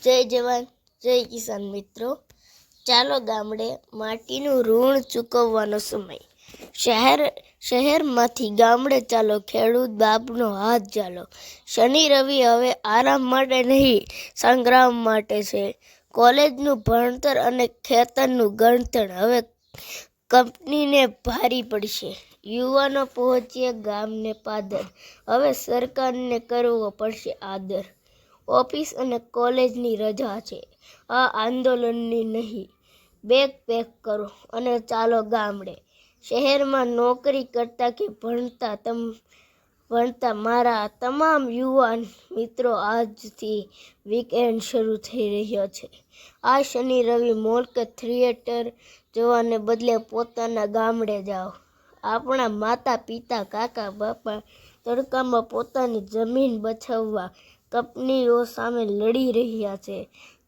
જય જવાન જય કિસાન મિત્રો, ચાલો ગામડે માટીનું ઋણ ચૂકવવાનો સમય. શહેરમાંથી ગામડે ચાલો, ખેડૂત બાપનો હાથ ચાલો. શનિ રવિ હવે આરામ માટે નહીં, સંગ્રામ માટે છે. કોલેજનું ભણતર અને ખેતરનું ગણતર હવે કંપનીને ભારી પડશે. યુવાનો પહોંચીએ ગામને પાદર, હવે સરકારને કરવો પડશે આદર. ઓફિસ અને કોલેજની રજા છે, આ આંદોલનની નહીં. બેગ પેક કરો અને ચાલો ગામડે. શહેરમાં નોકરી કરતા કે ભણતા મારા તમામ યુવાન મિત્રો, આજથી વીકેન્ડ શરૂ થઈ રહ્યો છે. આ શનિ રવિ મોલ કે થિયેટર જવાને બદલે પોતાના ગામડે જાઓ. આપણા માતા પિતા કાકા બાપા તડકામાં પોતાની જમીન બચાવવા કંપનીઓ સામે લડી રહ્યા છે.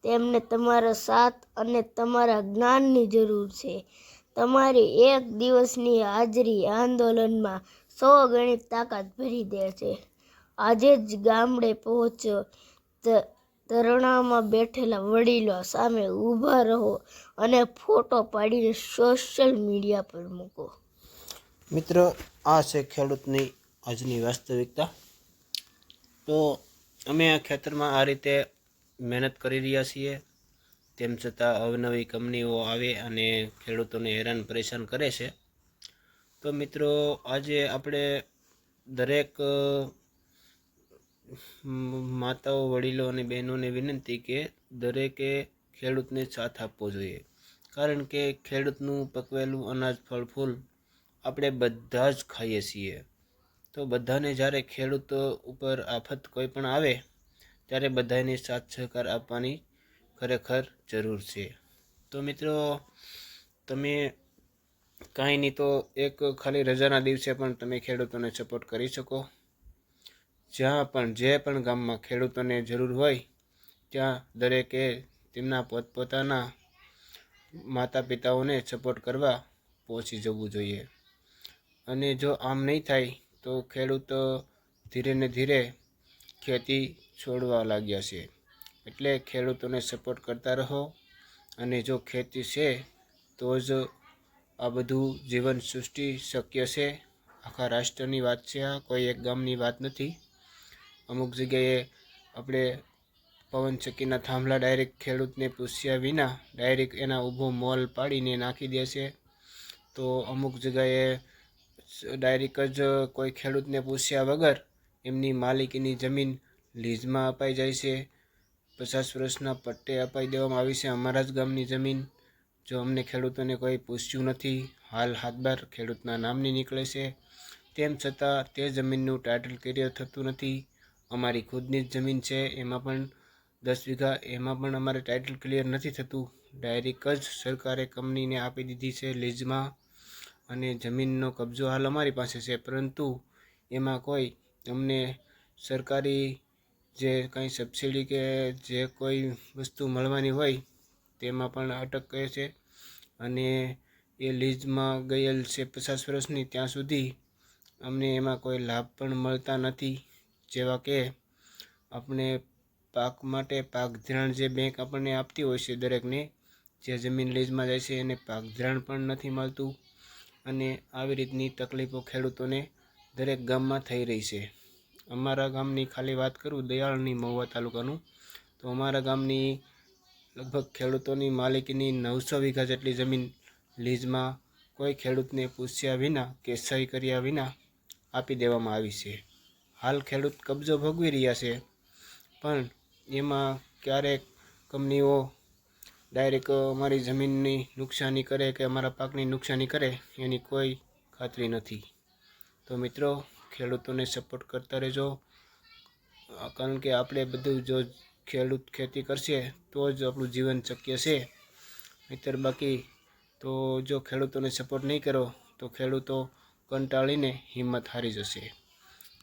તેમને તમારા સાથ અને તમારા જ્ઞાનની જરૂર છે. તમારી એક દિવસની હાજરી આંદોલનમાં 100 ગણી તાકાત ભરી દે છે. આજે જ ગામડે પહોંચો, ધરણામાં બેઠેલા વડીલો સામે ઊભા રહો અને ફોટો પાડીને સોશિયલ મીડિયા પર મૂકો. મિત્રો, આ છે ખેડૂતની આજની વાસ્તવિકતા. તો અમે આ ખેતરમાં આ રીતે મહેનત કરી રહ્યા છીએ, તેમ છતાં અવનવી કંપનીઓ આવે અને ખેડૂતોને હેરાન પરેશાન કરે છે. તો મિત્રો, આજે આપણે દરેક માતાઓ, વડીલો અને બહેનોને વિનંતી કે દરેકે ખેડૂતને સાથ આપવો જોઈએ. કારણ કે ખેડૂતનું પકવેલું અનાજ, ફળ ફૂલ આપણે બધા જ ખાઈએ છીએ. તો બધાને જ્યારે ખેડૂત ઉપર આફત કોઈ પણ આવે ત્યારે બધાને સાથ સહકાર આપવાની ખરેખર જરૂર છે. તો મિત્રો, તમે કાંઈ નહીં તો એક ખાલી રજાના દિવસે પણ તમે ખેડૂતોને સપોર્ટ કરી શકો. જ્યાં પણ જે પણ ગામમાં ખેડૂતોને જરૂર હોય ત્યાં દરેકે તેમના પોતપોતાના માતા પિતાઓને સપોર્ટ કરવા પહોંચી જવું જોઈએ. અને જો આમ નહીં થાય તો ખેડૂત ધીરે ને ધીરે ખેતી છોડવા લાગ્યા છે. એટલે ખેડૂતોને સપોર્ટ કરતા રહો. અને જો ખેતી છે તો જ આ બધું જીવન સૃષ્ટિ શક્ય છે. આખા રાષ્ટ્રની વાત છે, આ કોઈ એક ગામની વાત નથી. અમુક જગ્યાએ આપણે પવનચક્કીના થાંભલા ડાયરેક્ટ ખેડૂતને પૂછ્યા વિના ડાયરેક્ટ એના ઊભો મોલ પાડીને નાખી દે છે. તો અમુક જગ્યાએ ડાયરેક્ટ જ કોઈ ખેડૂતને પૂછ્યા વગર એમની માલિકીની જમીન લીઝમાં અપાઈ જાય છે. 50 વર્ષના પટ્ટે અપાઈ દેવામાં આવી છે. અમારા જ ગામની જમીન, જો અમને ખેડૂતોને કોઈ પૂછ્યું નથી, હાલ હાથબાર ખેડૂતના નામની નીકળે છે. તેમ છતાં તે જમીનનું ટાઇટલ ક્લિયર થતું નથી. અમારી ખુદની જ જમીન છે, એમાં પણ 10 વીઘા, એમાં પણ અમારે ટાઇટલ ક્લિયર નથી થતું. ડાયરેક્ટ જ સરકારે કંપનીને આપી દીધી છે લીઝમાં, અને જમીનનો કબજો હાલ અમારી પાસે છે. પરંતુ એમાં કોઈ અમને સરકારી જે કંઈ સબસિડી કે જે કોઈ વસ્તુ મળવાની હોય તેમાં પણ અટક કરે છે. અને એ લીઝમાં ગયેલ છે 50 વર્ષની, ત્યાં સુધી અમને એમાં કોઈ લાભ પણ મળતા નથી. જેવા કે આપણે પાક માટે પાક ધિરાણ જે બેંક આપણને આપતી હોય છે દરેકને, જે જમીન લીઝમાં જાય છે એને પાક ધિરાણ પણ નથી મળતું. અને આવી રીતની તકલીફો ખેડૂતોને દરેક ગામમાં થઈ રહી છે. અમારા ગામની ખાલી વાત કરું, દયાળની મહુવા તાલુકાનું, તો અમારા ગામની લગભગ ખેડૂતોની માલિકીની 900 વીઘા જેટલી જમીન લીઝમાં કોઈ ખેડૂતને પૂછ્યા વિના કે સહી કર્યા વિના આપી દેવામાં આવી છે. હાલ ખેડૂત કબજો ભોગવી રહ્યા છે, પણ એમાં ક્યારેક કંપનીઓ ડાયરેક્ટ અમારી જમીનની નુકસાની કરે કે અમારા પાકની નુકસાની કરે એની કોઈ ખાતરી નથી. તો મિત્રો, ખેડૂતોને સપોર્ટ કરતા રહેજો. કારણ કે આપણે બધું જો ખેડૂત ખેતી કરશે તો જ આપણું જીવન શક્ય છે. નહીંતર બાકી તો જો ખેડૂતોને સપોર્ટ નહીં કરો તો ખેડૂતો કંટાળીને હિંમત હારી જશે.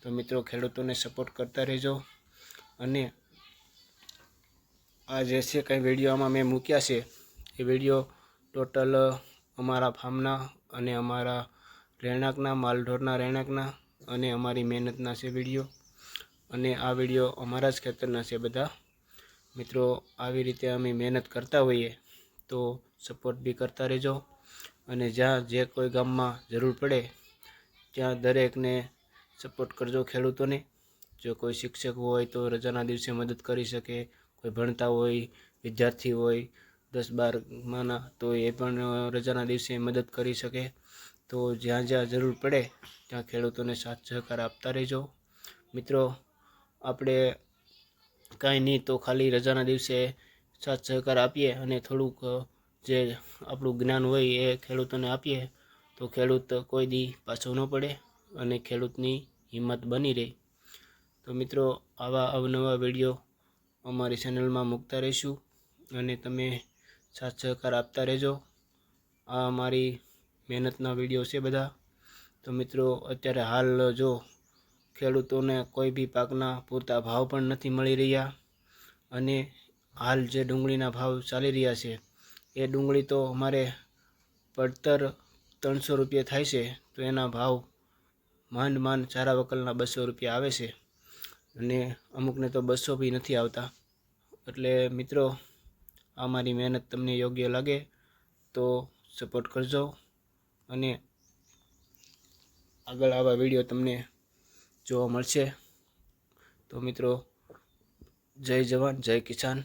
તો મિત્રો, ખેડૂતોને સપોર્ટ કરતા રહેજો. અને આ જે છે કંઈ વિડીયોમાં મેં મૂક્યા છે એ વિડીયો ટોટલ અમારા ફાર્મના અને અમારા રહેણાંકના, માલઢોરના રહેણાંકના અને અમારી મહેનતના છે વિડીયો. અને આ વિડીયો અમારા જ ખેતરના છે બધા. મિત્રો આવી રીતે અમે મહેનત કરતા હોઈએ તો સપોર્ટ બી કરતા રહેજો, અને જ્યાં જે કોઈ ગામમાં જરૂર પડે ત્યાં દરેકને સપોર્ટ કરજો ખેડૂતોને. જો કોઈ શિક્ષક હોય તો રજાના દિવસે મદદ કરી શકે, કોઈ ભણતા હોય, વિદ્યાર્થી હોય 10-12માના, તો એ પણ રજાના દિવસે મદદ કરી શકે. તો જ્યાં જ્યાં જરૂર પડે ત્યાં ખેડૂતોને સાથ સહકાર આપતા રહેજો. મિત્રો આપણે કાંઈ નહીં તો ખાલી રજાના દિવસે સાથ સહકાર આપીએ અને થોડુંક જે આપણું જ્ઞાન હોય એ ખેડૂતોને આપીએ તો ખેડૂત કોઈ દી પાછો ન પડે અને ખેડૂતની હિંમત બની રહે. તો મિત્રો આવા અવનવા વિડીયો અમારી ચેનલમાં મૂકતા રહીશું અને તમે સાથ સહકાર આપતા રહેજો. આ અમારી મહેનતના વિડીયો છે બધા. તો મિત્રો અત્યારે હાલ જો ખેડૂતોને કોઈ બી પાકના પૂરતા ભાવ પણ નથી મળી રહ્યા, અને હાલ જે ડુંગળીના ભાવ ચાલી રહ્યા છે એ ડુંગળી તો અમારે પડતર 300 રૂપિયા થાય છે, તો એના ભાવ માંડ ચારા વકલના 200 રૂપિયા આવે છે, અને અમુકને તો 200 બી નથી આવતા. એટલે મિત્રો આ મારી મહેનત તમને યોગ્ય લાગે તો સપોર્ટ કરજો, અને આગળ આવા વિડીયો તમને જોવા મળશે. તો મિત્રો જય જવાન જય કિસાન.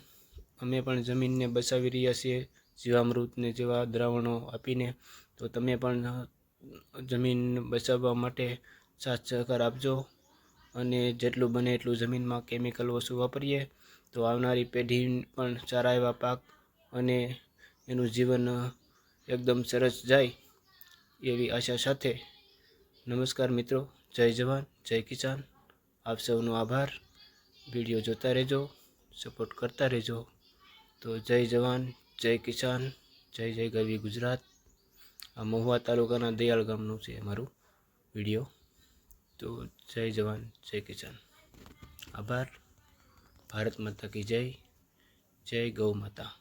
અમે પણ જમીનને બચાવી રહ્યા છીએ જીવામૃતને જેવા દ્રાવણો આપીને. તો તમે પણ જમીન બચાવવા માટે સાથ સહકાર આપજો, અને જેટલું બને એટલું જમીનમાં કેમિકલ ઓછું વાપરીએ તો આવનારી પેઢી પણ સારા એવા પાક અને એનું જીવન એકદમ સરસ જાય એવી આશા સાથે નમસ્કાર મિત્રો. જય જવાન જય કિસાન. આપ સૌનો આભાર. વિડીયો જોતા રહેજો, સપોર્ટ કરતા રહેજો. તો જય જવાન જય કિસાન, જય જય ગરવી ગુજરાત. આ મહુવા તાલુકાના દયાળ ગામનું છે અમારું વિડીયો. તો જય જવાન જય કિસાન. આભાર. ભારત માતા કી જય. જય ગૌ માતા.